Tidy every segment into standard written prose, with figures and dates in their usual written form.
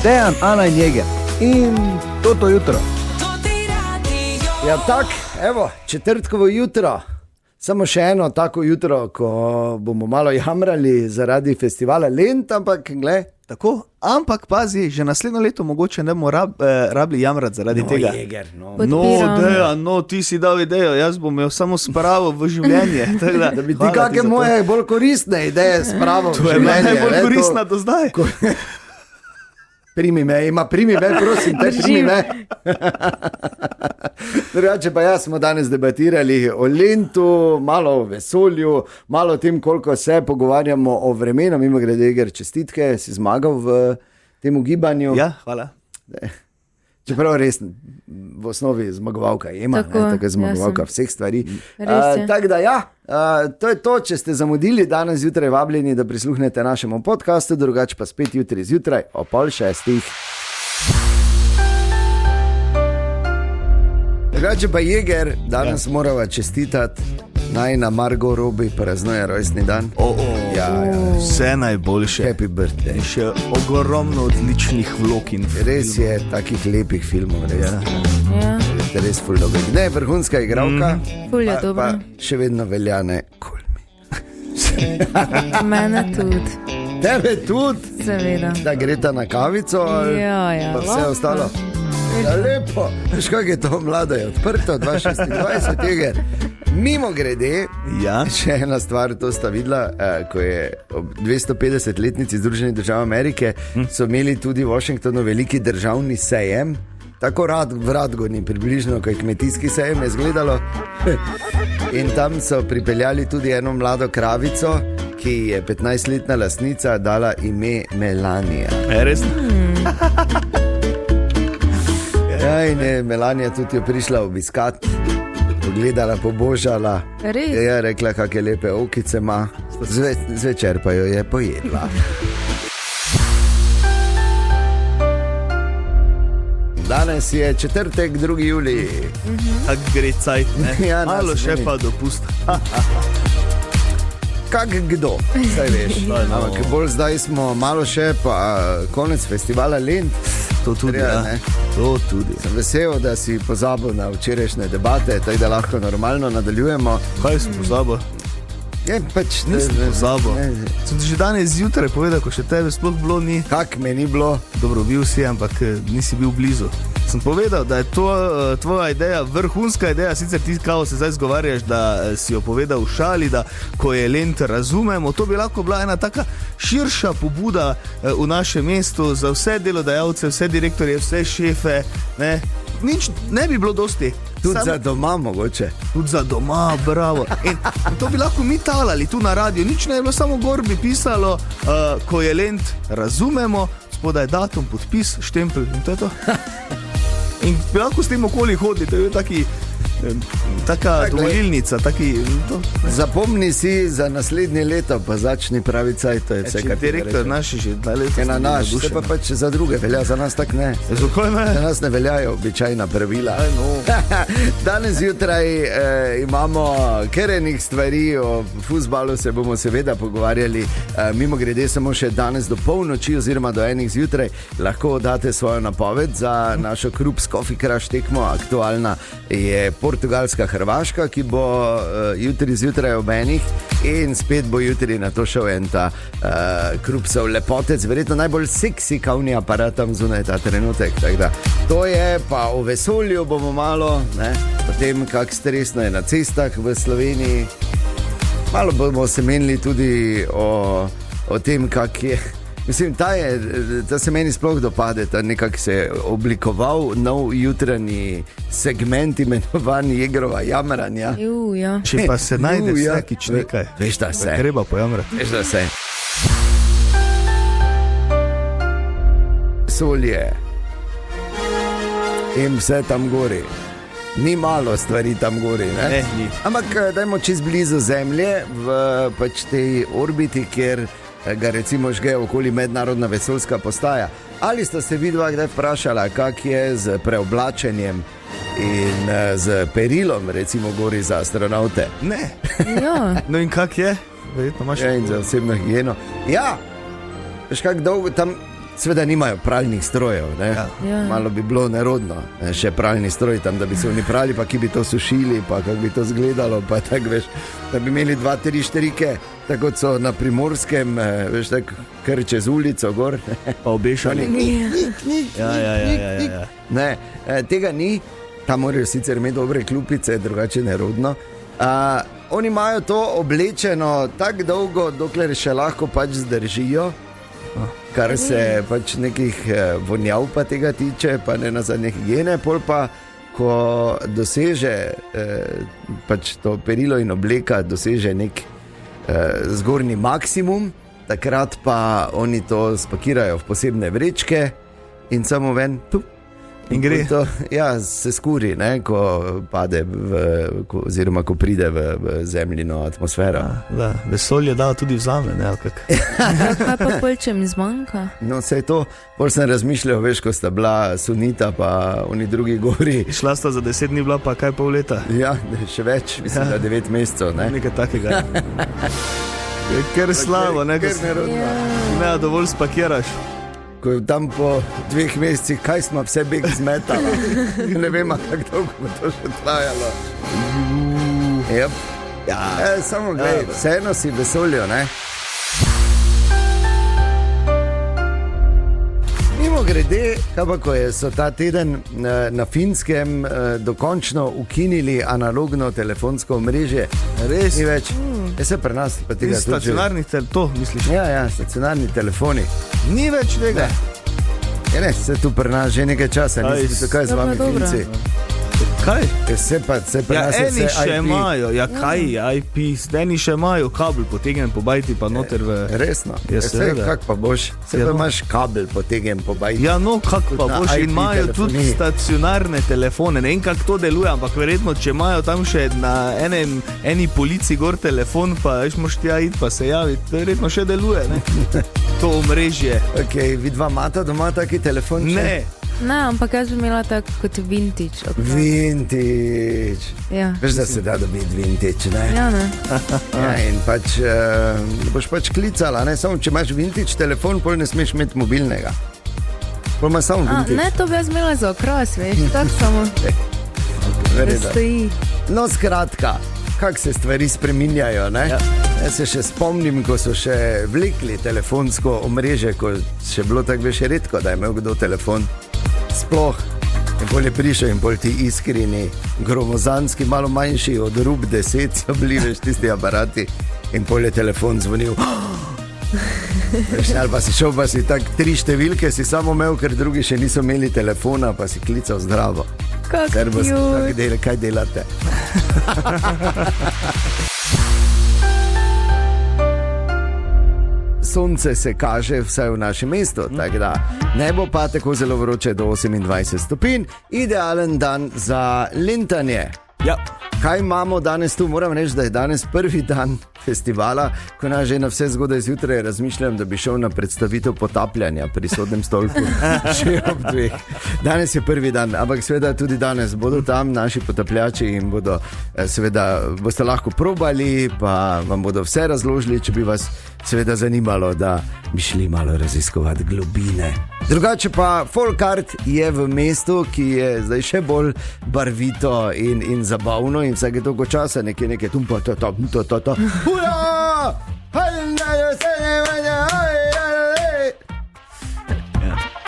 Dejan, Ana in Jeger. In to jutro. Ja, tak, evo, četrtkovo jutro. Samo še eno tako jutro, ko bomo malo jamrali zaradi festivala Lent, ampak gled. Tako, ampak pazi, že naslednjo leto mogoče ne bomo rabili jamrati zaradi tega. Jeger, No, ti si dal idejo, jaz bom jo samo spravil v življenje. Da bi ti kakšne moje bolj koristne ideje spravil v življenje. To je najbolj koristna do zdaj. Primi me, prosim, primi me. Drugače pa jaz smo danes debatirali o Lentu, malo o vesolju, malo o tem, koliko se pogovarjamo o vremenu. Mimo grede, Jeger, čestitke, si zmagal v tem gibanju. Ja, hvala. Čeprav res v osnovi zmagovalka ima, tako je zmagovalka vseh stvari. Tako da ja, to je to, če ste zamudili danes zjutraj vabljeni, da prisluhnete našemu podcastu, drugače pa spet jutri zjutraj o 5:30. Drugače pa Jeger, danes morava čestitati najna Margot Robbie, praznuje rojstni dan. Ja. Vse najboljše. Happy birthday. Še ogromno odličnih vlog in res je, takih lepih filmov, res. Ja. Res ful dobrih. Ne, vrhunska igralka, pa še vedno veljane kulmi. Mene tudi. Tebe tudi? Seveda. Da greta na kavico ali ja. Pa vse ostalo? Ja, lepo. Veš, kak je to mlado, je odprto, 2026, Jeger. Mimo grede, še ena stvar, to sta videla, ko je ob 250-letnici Združenih držav Amerike, so imeli tudi v Washingtonu veliki državni sejem, tako v Radgoni, približno, kot kmetijski sejem je izgledalo. In tam so pripeljali tudi eno mlado kravico, ki je 15-letna lastnica dala ime Melania. Res? Ja, in je Melania tudi jo prišla obiskati. Pogledala, pobožala. Je rekla, kakšne lepe okice ima. Zvečer pa jo je pojedla. Danes je četrtek, 2. julij. Tak gre cajt, ne? Ja, malo še pa dopust. Kak kdo, saj veš. Ampak bolj zdaj smo malo še, pa konec festivala Lent. To tudi, To tudi. Sem vesel, da si pozabil na včerajšnje debate, tako da lahko normalno nadaljujemo. Kaj sem pozabil? Nisem pozabil. Sem ti že danes zjutraj povedal, ko še tebe sploh bilo ni. Kak me ni bilo? Dobro, bil si, ampak nisi bil blizu. Sem povedal, da je to tvoja ideja, vrhunska ideja, sicer ti kao se zdaj zgovarjaš, da si jo povedal v šali, da ko je Lent razumemo, to bi lahko bila ena taka širša pobuda v našem mestu za vse delodajalce, vse direktorje, vse šefe, ne? Nič ne bi bilo dosti. Tudi za doma mogoče. Tudi za doma, bravo. In to bi lahko mi talali tu na radiju, nič ne je bilo, samo gor bi pisalo, ko je Lent razumemo, spodaj datum, podpis, štempelj in to je to. In bi lahko s tem okoli hodili, to je taka dovolilnica, Zapomni si za naslednje leto, pa začni pravi cajt, to je vse, kar ti direktor naši že 2 leta. Na naš, se pa pač za druge velja, za nas tak ne. Zakaj ne? Za nas ne veljajo običajna pravila. Danes zjutraj imamo kerenih stvari, o fuzbalu se bomo seveda pogovarjali. Mimo grede samo še danes do polnoči oziroma do 1 zjutraj lahko date svojo napoved za našo Krups Coffee Crush tekmo. Aktualna je Portugalska, Hrvaška, ki bo jutri zjutraj ob 1 in spet bo jutri na to šel en ta Krupsov lepotec, verjetno najbolj seksi kavni aparat tam zunaj ta trenutek. Da, to je, pa o vesolju bomo malo, ne, o tem, kak stresno je na cestah v Sloveniji. Malo bomo se menili tudi o tem, kak je. Mislim, ta se meni sploh dopade, ta nekako se je oblikoval nov jutranji segment imenovan Jegerova jamranja. Ja. Če pa se najde vsakič nekaj, veš, da se. Treba pojamrati. Veš, da se. Solje. In vse tam gori. Ni malo stvari tam gori, ne? Ne, ni. Ampak dajmo čez blizu Zemlje, v pač tej orbiti, kjer ga recimo žge okoli mednarodna vesoljska postaja. Ali sta se vidva kdaj vprašala, kak je z preoblačenjem in z perilom, recimo gori za astronaute? Ne. Ja. No in kak je? Verjetno imaš in za osebno higieno. Ja, veš kak dolgo tam, Sveda nimajo pralnih strojev, Ja. malo bi bilo nerodno, še pralni stroj tam, da bi se oni prali, pa ki bi to sušili, pa kako bi to izgledalo, pa tako veš, da bi imeli 2-3 štrike, tako kot so na Primorskem, veš, tako kar čez ulico gor. Pa obešali. Ja. Ne, tega ni, tam morajo sicer imeti dobre klupice, drugače nerodno. Oni imajo to oblečeno tako dolgo, dokler še lahko pač zdržijo, kar se pač nekih vonjav pa tega tiče, pa ne nazadnje higiene, pol pa, ko doseže pač to perilo in obleka, doseže nek zgornji maksimum, takrat pa oni to spakirajo v posebne vrečke in samo ven, In gre. To, ja, se skuri, ne, ko pade oziroma ko pride v zemljino atmosfero. Da, vesolje da tudi vzame, ne, ali kak. Kaj pa pol, če mi zmanjka? No, sej to, bolj sem razmišljal, veš, ko sta bila Sunita pa oni drugi gori. Šla sta za 10 dni, bila pa kaj pol leta. Ja, še več, mislim, da 9 mesecev, ne. Nekaj takega. Je kar slabo, ne, Kar nerodno. ne, dovolj spakiraš. Ko tam po 2 mesecih, kaj smo vse beg zmetali. Ne vem, kako dolgo bo to še trajalo. Yep. Ja. Samo gledaj, vseeno si vesoljo, ne? Mimo grede, kaj pa ko so ta teden na Finskem dokončno ukinili analogno telefonsko omrežje. Res? Ni več. Je se pri nas pa tega tudi že- Stacionarni to misliš? Ja, stacionarni telefoni. Ni več tega. Ne, se tu pri nas že nekaj časa, Aj, nisem kaj z vami dobro. Finci. Kaj? Se pri Ja, nas je eni vse še IP. imajo, ja kaj, IP, eni še imajo kabel potegnen po bajti pa noter v... Resno? Ja, Se, seveda. kak pa boš? Se Ja, pa no. imaš kabel potegem po bajti. Ja, no, kako pa Na boš, IP in imajo tudi telefoniji. stacionarne telefone, ne vem, kako to deluje, ampak verjetno, če imajo tam še na eni polici gor telefon, pa veš, moš tja iti pa se javiti, verjetno še deluje, ne? To omrežje. Ok, vidva imata doma taki telefon? še? Ne, Ne, ampak jaz bi imela tako kot vintage. Vintage. Ja. Veš, da se da dobiti vintage, ne? Ja, ne. Ja, in pač boš pač klicala, ne? Samo če imaš vintage telefon, pol ne smeš imeti mobilnega. Pol ima samo vintage. Ne, to bi jaz imela za okras, veš, tako samo, da Verjetno. stoji. No, skratka, kako se stvari spreminjajo. Ja. Jaz se še spomnim, ko so še vlekli telefonsko omrežje, ko še bilo tako več redko, da je imel kdo telefon. Sploh. In pol je prišel in pol ti iskreni, gromozanski, malo manjši od rub 10 so bili več tisti aparati. In pol je telefon zvonil. Veš, ali pa si šel, pa si tak 3 številke si samo imel, ker drugi še niso imeli telefona, pa si klical zdravo. Servus, kaj delate? Sonce se kaže vsaj v našem mestu, tako da ne bo pa tako zelo vroče do 28 stopinj. Idealen dan za lentanje. ja, Kaj imamo danes tu? Moram reči, da je danes prvi dan festivala, ko nas že na vse zgodaj zjutraj razmišljam, da bi šel na predstavitev potapljanja pri sodnem stolpu. Še ob 2. Danes je prvi dan, ampak seveda tudi danes bodo tam naši potapljači in bodo, seveda, boste lahko probali, pa vam bodo vse razložili, če bi vas seveda zanimalo, da bi šli malo raziskovati globine. Drugače pa Folkart je v mestu, ki je zdaj še bolj barvito in zabavno in vsake toliko časa nekaj tumpa, ta. Ura!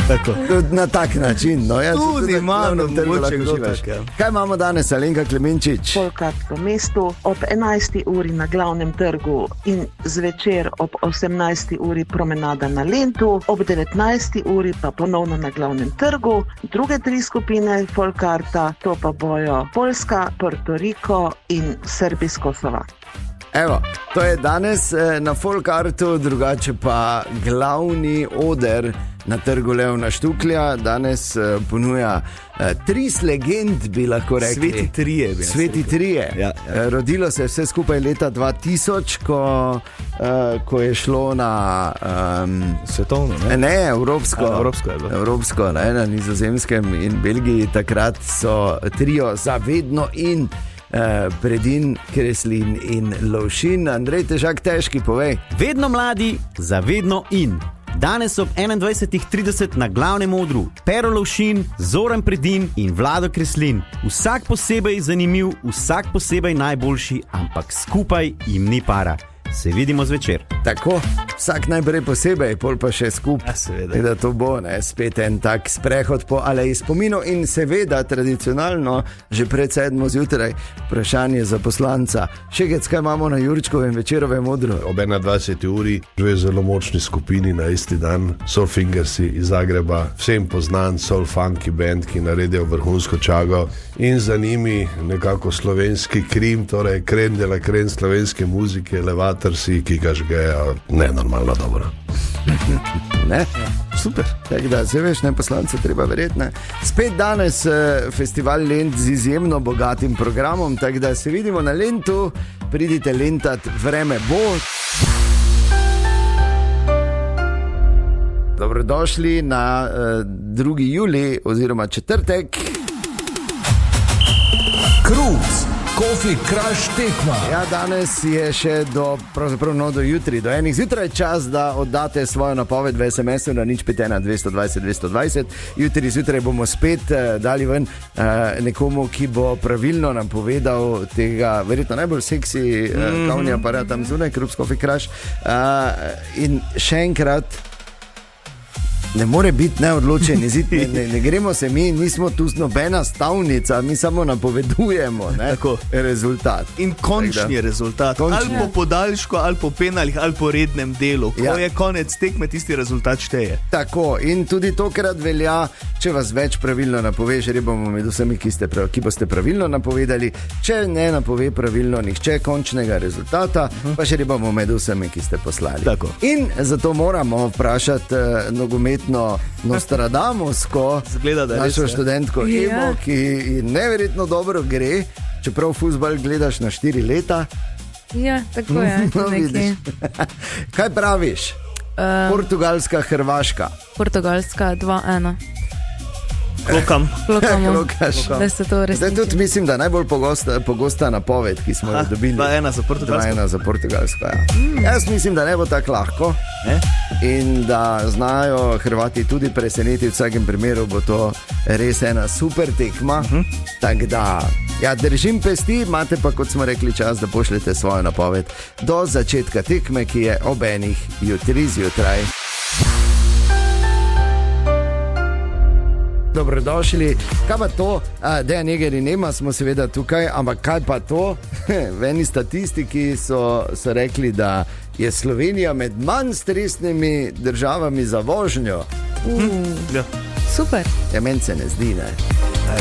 tako. Na tak način, no, ja, Tudi malo, mogoče mogoče kdo tak, ja. Kaj imamo danes, Alenka Klemenčič? Folkart v mestu ob 11. uri na glavnem trgu in zvečer ob 18. uri promenada na Lentu, ob 19. uri pa ponovno na glavnem trgu. Druge 3 skupine Folkarta, to pa bojo Poljska, Puerto Rico in Srbija s Kosova. Evo, to je danes na Folkartu, drugače pa glavni oder na trgu Leona Štuklja danes ponuja 3 legend, bi lahko rekli. Sveti trije. Sveti trije. Ja. Rodilo se je vse skupaj leta 2000, ko je šlo na Svetovno, ne? Ne, evropsko. Evropsko je bilo. Evropsko, ne, na Nizozemskem in Belgiji. Takrat so trio Zavedno in Predin, Kreslin in Lovšin. Andrej Težak, težki, povej. Vedno mladi, zavedno in Danes ob 21.30 na glavnem odru Pero Lovšin, Zoran Predin in Vlado Kreslin. Vsak posebej zanimiv, vsak posebej najboljši, ampak skupaj jim ni para. Se vidimo zvečer. Tako, vsak najprej posebej, pol pa še skupaj. Ja, seveda. Da to bo, ne, spet en tak sprehod po aleji spominov in seveda tradicionalno, že pred 7 zjutraj, vprašanje za poslanca. Šegec, kaj imamo na Jurčkovem večerovem odru? Ob 21. uri, dve zelo močni skupini na isti dan, Soul Fingersi iz Zagreba, vsem poznan soul funky band, ki naredijo vrhunsko čago in za njimi nekako slovenski krim, torej kren de la kren slovenske muzike, Levatorsi, ki ga žgejo nenormalno dobro. Ne? Super. Tako da, se veš, ne, poslance treba verjeti, ne. Spet danes festival Lent z izjemno bogatim programom, tako da se vidimo na Lentu, pridite lentat, vreme bo. Dobrodošli na 2. julij oziroma četrtek. Kruz, Coffee Crush tekma. Ja, danes je še do jutri, do 1 zjutraj čas, da oddate svojo napoved v SMS-u na 051 220 220. Jutri zjutraj bomo spet dali ven nekomu, ki bo pravilno nam povedal tega verjetno najbolj seksi kavni aparat tam zunaj, Kruz, Coffee Crush. In še enkrat, ne more biti neodločen izid, ne gremo se mi, nismo tu nobena stavnica, mi samo napovedujemo, ne, rezultat. In končni rezultat, ali po podaljšku, ali po penalih, ali po rednem delu. Ko je konec tekme, tisti rezultat šteje. Tako, in tudi tokrat velja, če vas več pravilno napove, žrebamo med vsemi, ki boste pravilno napovedali, če ne napove pravilno nihče končnega rezultata, pa žrebamo med vsemi, ki ste poslali. Tako. In zato moramo vprašati Nostradamusko našo študentko Emo, ki neverjetno dobro gre, čeprav fuzbal gledaš na 4 leta. Ja, tako je. No, vidiš. Kaj praviš? Portugalska, Hrvaška. Portugalska 2-1. Klokamo. Da se to resniči. Zdaj tudi mislim, da najbolj pogosta napoved, ki smo jo dobili. 2-1 za Portugalsko. 2-1 za Portugalsko, ja. Jaz mislim, da ne bo tako lahko. In da znajo Hrvati tudi preseneti, v vsakem primeru bo to res ena super tekma. Tako da, ja, držim pesti, imate pa, kot smo rekli, čas, da pošljete svojo napoved do začetka tekme, ki je ob 1 jutri zjutraj. Dobrodošli. Kaj pa to? Dejan Eger in Ema smo seveda tukaj, ampak kaj pa to? V eni statistiki so rekli, da je Slovenija med manj stresnimi državami za vožnjo. Ja. Super. Ja, meni se ne zdi, ne.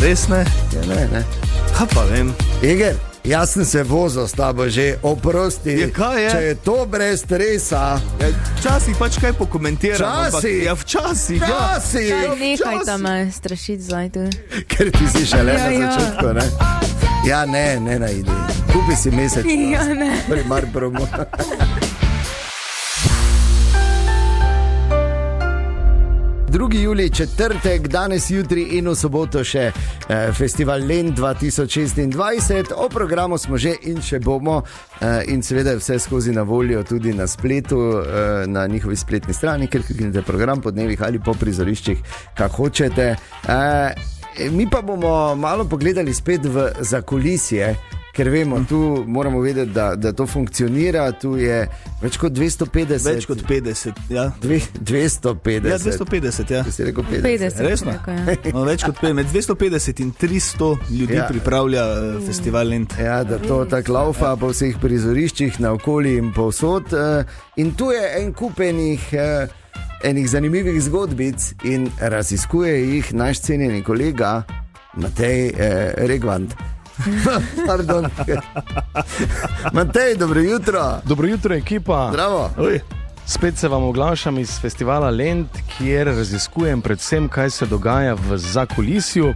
Res ne? Ja, ne. Kaj pa vem? Eger, jaz sem se vozil s tabo že, oprosti. Ja, kaj je? Če je to brez stresa. Ja, včasih pač kaj pokomentiram. Včasih? Ja, včasih. Nehaj tam strašiti zdaj tu. Ker ti si šele na začetku, ne? Ja, ne najdi. Kupi si mesec. Ja, ne. Primar promo. 2. julij, četrtek, danes, jutri in v soboto še festival Lent 2026. O programu smo že in še bomo in seveda vse skozi na voljo tudi na spletu, na njihovi spletni strani, ker kliknete program po dnevih ali po prizoriščih, kak hočete. Mi pa bomo malo pogledali spet v zakulisje, ker vemo, tu moramo vedeti, da to funkcionira, tu je več kot 250. Več kot 50, ja. 250. Ja, 250, ja. Si rekel 50. 50. Resno? Ja. No, več kot 50, med 250 in 300 ljudi pripravlja festival Lent. Ja, da to tako laufa po vseh prizoriščih, naokoli in povsod. In tu je en kup enih zanimivih zgodbic in raziskuje jih naš cenjeni kolega Matej Regvant. Pardon. Matej, dobro jutro. Dobro jutro, ekipa. Zdravo. Spet se vam oglašam iz festivala Lent, kjer raziskujem predvsem, kaj se dogaja v zakulisju.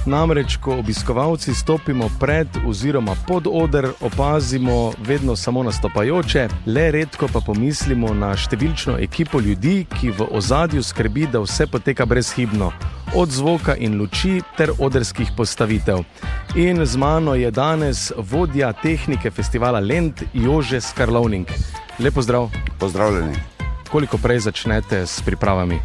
Namreč, ko obiskovalci stopimo pred oziroma pod oder, opazimo vedno samo nastopajoče, le redko pa pomislimo na številčno ekipo ljudi, ki v ozadju skrbi, da vse poteka brezhibno, od zvoka in luči ter odrskih postavitev. In z mano je danes vodja tehnike festivala Lent, Jože Skarlovnik. Lep pozdrav. Pozdravljeni. koliko prej začnete s pripravami?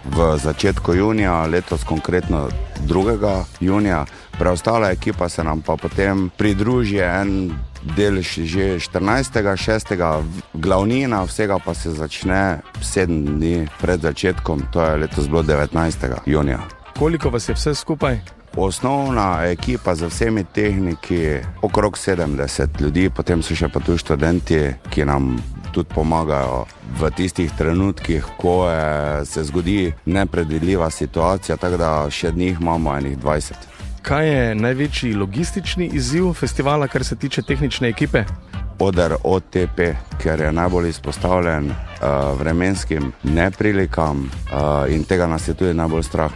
V začetku junija, letos konkretno 2. junija. Preostala ekipa se nam pa potem pridruži en del že 14.6. Glavnina vsega pa se začne 7 dni pred začetkom, to je letos bilo 19. junija. Koliko vas je vse skupaj? Osnovna ekipa z vsemi tehniki okrog 70 ljudi, potem so še pa tu študenti, ki nam tudi pomagajo v tistih trenutkih, ko se zgodi nepredvidljiva situacija, tako da še njih imamo enih 20. Kaj je največji logistični izziv festivala, kar se tiče tehnične ekipe? Oder OTP, ker je najbolj izpostavljen vremenskim neprilikam in tega nas je tudi najbolj strah.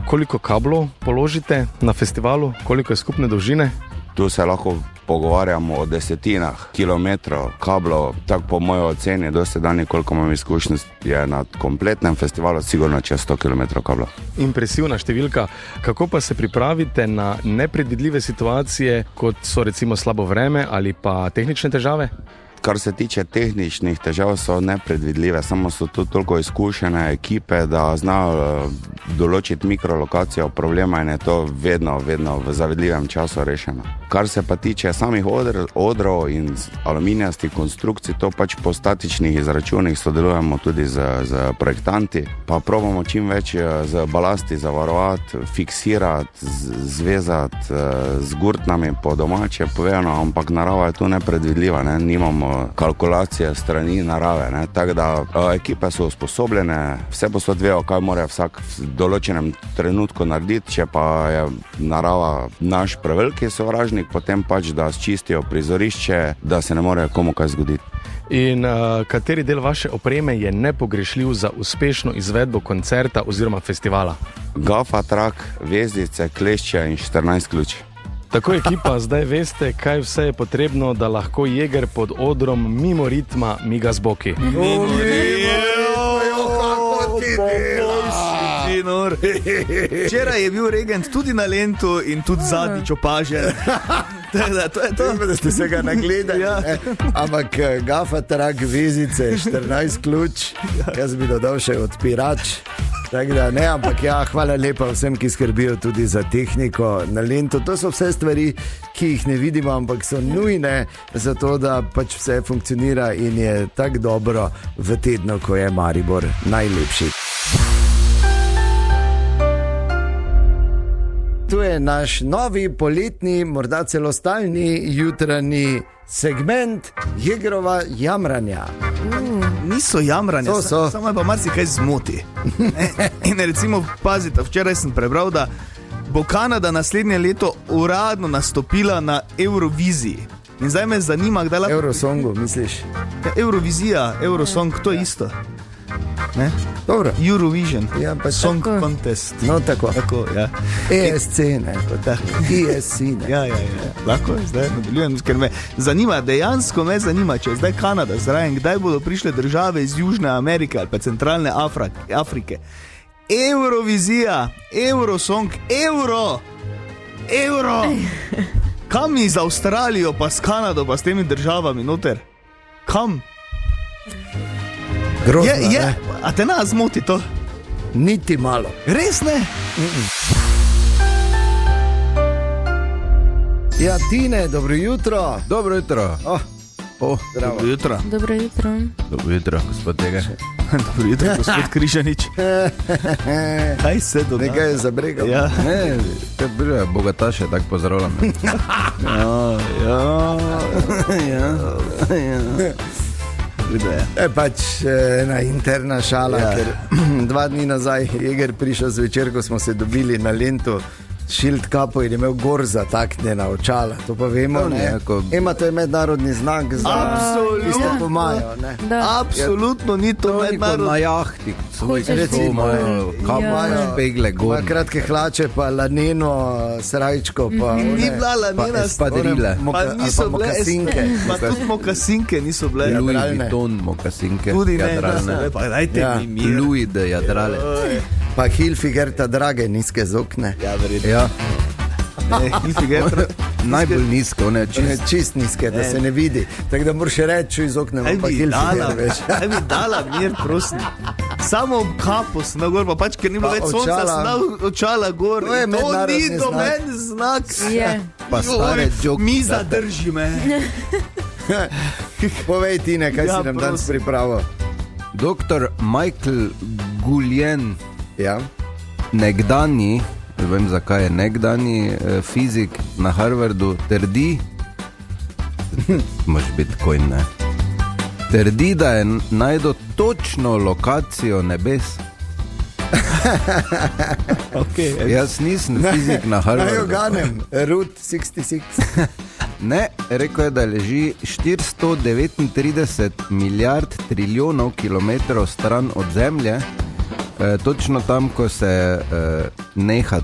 Koliko kablov položite na festivalu, koliko je skupne dolžine? Tu se lahko pogovarjamo o desetinah kilometrov kablov, tako po moji oceni, dosedanje, koliko imam izkušnje, je na kompletnem festivalu sigurno čez 100 km kablov. Impresivna številka. Kako pa se pripravite na nepredvidljive situacije, kot so recimo slabo vreme ali pa tehnične težave? Kar se tiče tehničnih težav, so nepredvidljive, samo so tu toliko izkušene ekipe, da znajo določiti mikrolokacijo problema in je to vedno v zavedljivem času rešeno. Kar se pa tiče samih odrov in aluminijastih konstrukcij, to pač po statičnih izračunih sodelujemo tudi z projektanti, pa probamo čim več z balasti zavarovati, fiksirati, zvezati z gurtnami po domače povedano, ampak narava je tu nepredvidljiva, nimamo kalkulacije strani narave, tako da ekipe so usposobljene, vse posod vejo, kaj mora vsak v določenem trenutku narediti, če pa je narava naš preveliki sovražnik, potem pač da sčistijo prizorišče, da se ne more komu kaj zgoditi. In kateri del vaše opreme je nepogrešljiv za uspešno izvedbo koncerta oziroma festivala? Gafa, trak, vezdice, klešče in 14 ključ. Tako ekipa, zdaj veste, kaj vse je potrebno, da lahko Jeger pod odrom mimo ritma miga z boki. Včeraj je bil Regent tudi na Lentu in tudi zadnjič opažen. To je to. Da ste se ga nagledali. Ja. Ampak gafa, trak, vezice, 14 ključ, jaz bi dodal še odpirač. Tako da ne, ampak ja, hvala lepa vsem, ki skrbijo tudi za tehniko na Lentu. To so vse stvari, ki jih ne vidimo, ampak so nujne za to, da pač vse funkcionira in je tako dobro v tednu, ko je Maribor najlepši. Tu je naš novi poletni, morda celo stalni jutranji segment Jegrova jamranja. Niso jamranja, samo je pa marsikaj zmoti. In recimo, pazite, včeraj sem prebral, da bo Kanada naslednje leto uradno nastopila na Euroviziji. In zdaj me zanima, kdaj lahko... Eurosongu, misliš? Eurovizija, Eurosong, to je isto. Ne? Dobro. Eurovision, ja, Song tako. Contest. No, tako. Ja. ESC, ne? ESC, ne? Ja. Lahko je, zdaj nadaljujem, ker me zanima, dejansko me zanima, če je zdaj Kanada zraven, kdaj bodo prišle države iz Južne Amerike ali pa centralne Afrike. Eurovizija, Eurosong, Euro! Kam iz Avstralijo, pa s Kanado, pa s temi državami noter? Kam? Grozno, je, a te nas zmoti to? Niti malo. Res ne? Ja, Tine, dobro jutro. Dobro jutro. Dobro jutro. Dobro jutro. Dobro jutro, gospod Jeger. Dobro jutro, gospod Križanič. Kaj se dogaja? Nekaj je zabregal. Ja. Ne, te bruje, bogataše, tako pozdravljam. Ja. Pač ena interna šala, ja. Ker 2 dni nazaj Jeger prišel zvečer, ko smo se dobili na Lentu, Shield Cupu in imel gor zataknjena očala. To pa vemo, ne? Ema, to je mednarodni znak za tiste pomajo, ne? Absolutno ni to mednarodni. Na jahti, recimo, imajo špegle gor. Kratke hlače, pa laneno srajčko, pa ni bila lanena espadrile. Pa niso bile mokasinke. Pa tudi mokasinke niso bile. Louis Vuitton mokasinke. Tudi ne. Pa dajte mi mir. Louis de jadrale. Pa Hilfigerta drage, nizke zokne. Ja, verjetno. Ja. Hilfigerta. Najbolj nizko, ne čist nizke, da se ne vidi. Tako da moraš reči iz okna, pa hilfine, veš. Aj bi dala mir, prosim. Samo kapo sem na gor, pa pač, ker ni bilo več sonca, sem dal očala gor. To je ni do meni znak. Pa stare joke. Mi zadrži me. Povej, Tine, kaj si nam danes pripravil? Dr. Michael Gullian, nekdanji, ne vem zakaj je nekdanji fizik na Harvardu, trdi, mož biti koj ne, trdi, da je najdel točno lokacijo nebes. Jaz nisem fizik na Harvardu. Naj oganem, Route 66. Ne, rekel je, da leži 439 milijard trilijonov kilometrov stran od Zemlje, točno tam, ko se neha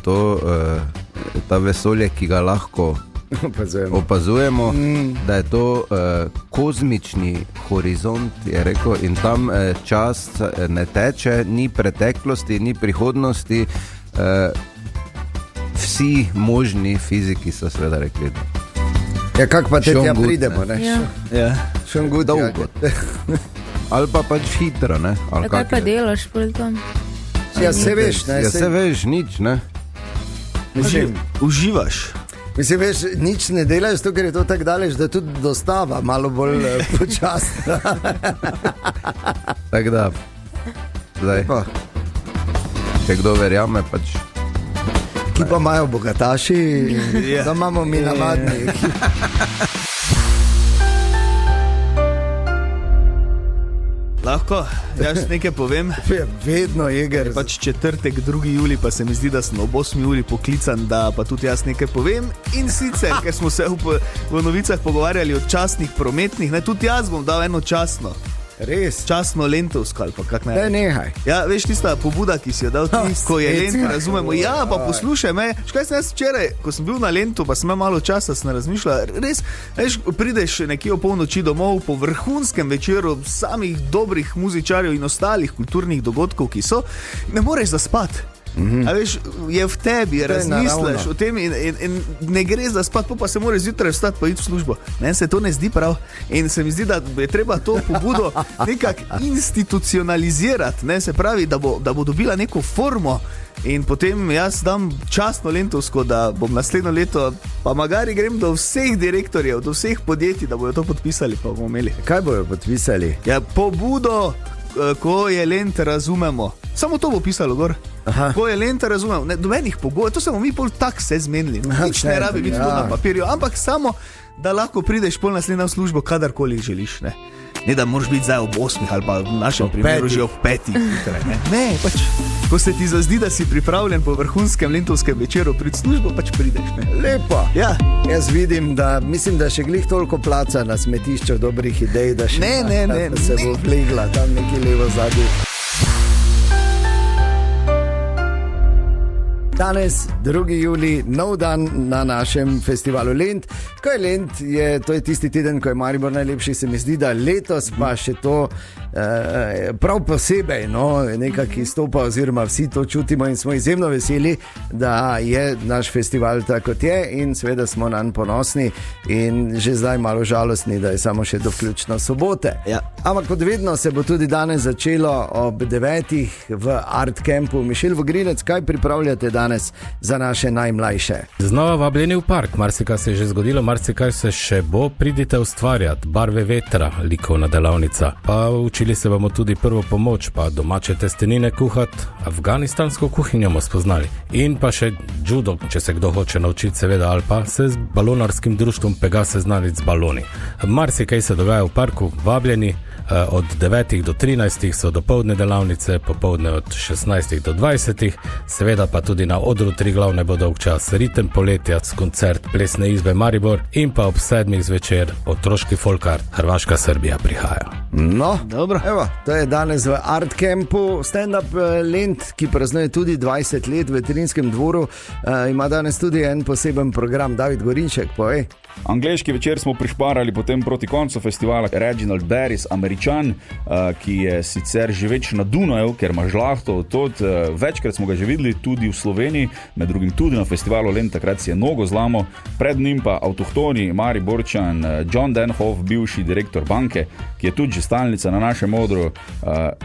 ta vesolje, ki ga lahko opazujemo, da je to kozmični horizont, je rekel, in tam čas ne teče, ni preteklosti, ni prihodnosti, vsi možni fiziki so seveda rekli. Ja, kak pa te tja pridemo, ne? Šon gut, dolgo. Ali pa pač hitro, ne? Ja, kaj pa delaš pol tam? Ja, se veš, ne? Ja, se veš, nič, ne? Mislim, uživaš. Mislim, veš, nič ne delaš, to, ker je to tako daleč, da tudi dostava malo bolj počasna. Tako da, zdaj, če kdo verjame, pač... Ki pa imajo bogataši, da imamo mi navadni. Lahko, jaz nekaj povem. Vedno jeger. Pač četrtek, 2. julij, pa se mi zdi, da sem ob 8. julij poklican, da pa tudi jaz nekaj povem. In sicer, ker smo se v novicah pogovarjali o častnih prometnih, ne, tudi jaz bom dal eno častno. Res? Častno lentovsko, ali pa kak ne. Nehaj. Ja, veš, tista pobuda, ki si jo dal ti, ko je lent, razumemo. Ja, pa poslušaj me, škaj sem jaz včeraj, ko sem bil na lentu, pa sem imel malo časa, sem razmišljal, res, veš, prideš nekje o polnoči domov po vrhunskem večeru samih dobrih muzičarjev in ostalih kulturnih dogodkov, ki so, ne moreš zaspati. A veš, je v tebi, razmisliš o tem in ne gre za spat, pa se moraš zjutraj vstati pa iti v službo. Meni se to ne zdi prav in se mi zdi, da je treba to pobudo nekako institucionalizirati, ne, se pravi, da bo dobila neko formo in potem jaz dam častno lentovsko, da bom naslednjo leto, pa magari grem do vseh direktorjev, do vseh podjetij, da bojo to podpisali, pa bomo imeli. Kaj bojo podpisali? Ja, pobudo, ko je lent, razumemo. Samo to bo pisalo gor. Aha. Ko je lenta, razumem, dobenih pogojev, to smo mi pol tak se zmenili. Nič ne rabi biti na papirju, ampak samo, da lahko prideš pol naslednjo službo, kadarkoli želiš. Ne, da moraš biti zdaj ob 8 ali pa v našem primeru že ob 5. Ne, pač, ko se ti zazdi, da si pripravljen po vrhunskem lentovskem večeru prid službo, pač prideš. Ne. Lepo. Ja. Jaz vidim, da mislim, da še glih toliko placa na smetišču dobrih idej, da še da se bo vlegla tam neki levo zadnji. Danes, 2. julij, nov dan na našem festivalu Lent. Ko je Lent, to je tisti teden, ko je Maribor najlepši, se mi zdi, da letos pa še to prav posebej, nekako izstopa, oziroma vsi to čutimo in smo izjemno veseli, da je naš festival tako kot je in seveda smo nanj ponosni in že zdaj malo žalostni, da je samo še do vključno sobote. Ja. Ampak kot vedno se bo tudi danes začelo ob 9. v Art Campu. Mišel Vogrinec, kaj pripravljate danes za naše najmlajše? Znova vabljeni v park, marsikaj se je že zgodilo, marsikaj se še bo, pridite ustvarjati, Barve vetra, likovna delavnica, pa učili se bomo tudi prvo pomoč, pa domače testenine kuhati, afganistansko kuhinjo bomo spoznali in pa še judo, če se kdo hoče naučiti seveda, ali pa se z balonarskim društvom Pega seznaniti z baloni. Marsikaj se dogaja v parku, vabljeni. Od 9. do 13. so dopoldne delavnice, popoldne od 16. do 20. Seveda pa tudi na odru Triglav ne bo dolg čas ritem poletja, koncert Plesne izbe Maribor in pa ob 7. zvečer otroški folkart Hrvaška Srbija prihaja. No, dobro. Evo, to je danes v Art Campu stand-up Lent, ki praznuje tudi 20 let v Trinskem dvoru. Ima danes tudi en poseben program. David Gorinšek, povej. Angleški večer smo prišparali potem proti koncu festivala Reginald Barris, Američan, ki je sicer živeč na Dunaju, ker ima žlahto od večkrat smo ga že videli tudi v Sloveniji, med drugim tudi na festivalu Lent, takrat si je nogo zlamo, pred njim pa avtohtoni Mariborčan John Denhoff, bivši direktor banke, ki je tudi že stalnica na našem odru.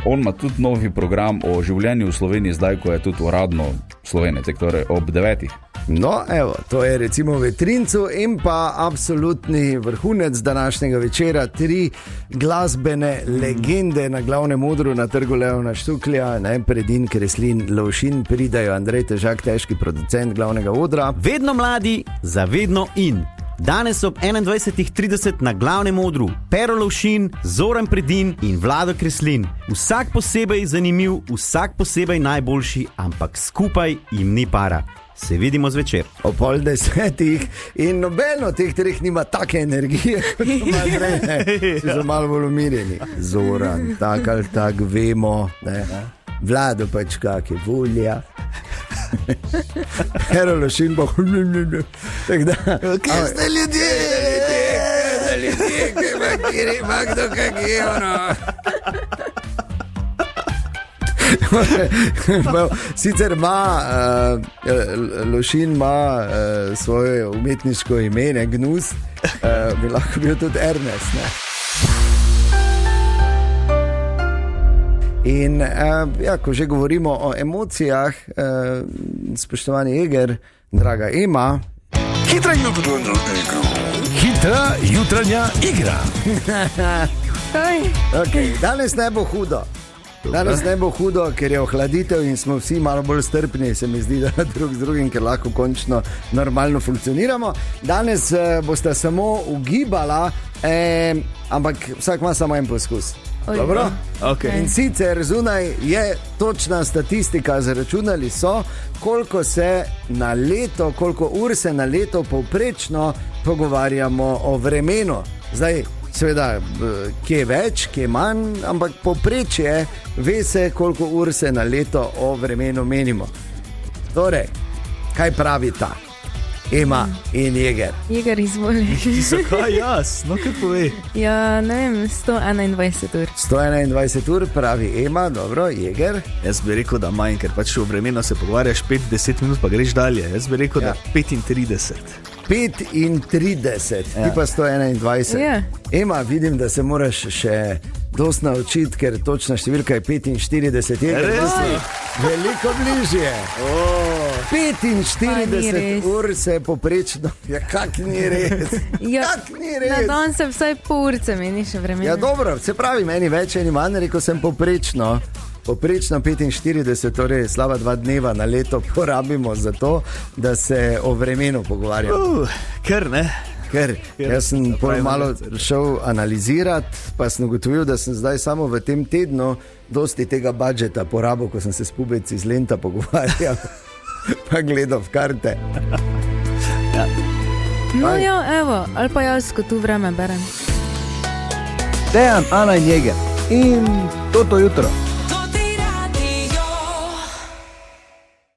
On ima tudi novi program o življenju v Sloveniji, zdaj ko je tudi uradno Slovenec, torej ob 9. No, evo, to je recimo v Vetrincu in pa absolutni vrhunec današnjega večera, 3 glasbene legende na glavnem odru na Trgu Leona Štuklja, Predin, Kreslin, Lovšin, pridajo Andrej Težak, težki producent glavnega odra. Vedno mladi, zavedno in. Danes ob 21.30 na glavnem odru Pero Lovšin, Zoran Predin in Vlado Kreslin. Vsak posebej zanimiv, vsak posebej najboljši, ampak skupaj jim ni para. Se vidimo zvečer. O 9:30 in noben od teh 3 nima take energije, kot ima Andrej, so malo bolj umirjeni. Zoran, tak ali tak vemo, ne? Vlado pač kak je volja. Pero Lovšin bo tako da. Kje ste ljudje? Kjer ima kdo kak je, ono? Sicer ima Lovšin ima svoje umetniško ime, ne Gnus, bi lahko bil tudi Ernest, ne? In ko že govorimo o emocijah, spoštovani Eger, draga Ema, Hitra jutranja igra. Okay, danes ne bo hudo. Danes ne bo hudo, ker je ohladitev in smo vsi malo bolj strpni, se mi zdi, da drug z drugim, ker lahko končno normalno funkcioniramo. Danes boste samo ugibala, ampak vsak ima samo en poskus. Dobro? Okay. In sicer zunaj je točna statistika, zaračunali so, koliko se na leto, koliko ur se na leto povprečno pogovarjamo o vremenu. Zdaj, seveda, kje več, kje manj, ampak povprečje ve se, koliko ur se na leto o vremenu menimo. Torej, kaj pravi ta Ema in Jeger? Jeger, izvoli. Zakaj jaz? No, kaj povej? Ja, ne vem, 121 ur. 121 ur pravi Ema, dobro, Jeger. Jaz bi rekel, da manj, ker pač v vremenu se pogovarjaš 5-10 minut, pa greš dalje. Jaz bi rekel, da 35. 35, ti pa 121. Ja. Ema, vidim, da se moraš še dosti naučiti, ker točna številka je 45. Je veliko bližje. 45 ur se je poprečno. Ja, kak ni res? Kak ni res? Na dan se vsaj pol urce meni še vremena. Ja, dobro, se pravi, meni več, eni manj, rekel sem poprečno. Poprečno 45, torej slaba 2 dneva na leto porabimo za to, da se o vremenu pogovarjamo. Ker ne? Ker jaz sem malo šel analizirati, pa sem ugotovil, da sem zdaj samo v tem tednu dosti tega budžeta porabil, ko sem se s pubeci iz Lenta pogovarjal, pa gledal v karte. Ja. No ja, evo, ali pa jaz, ko tu vreme berem. Dejan, Ana in Jeger in toto jutro.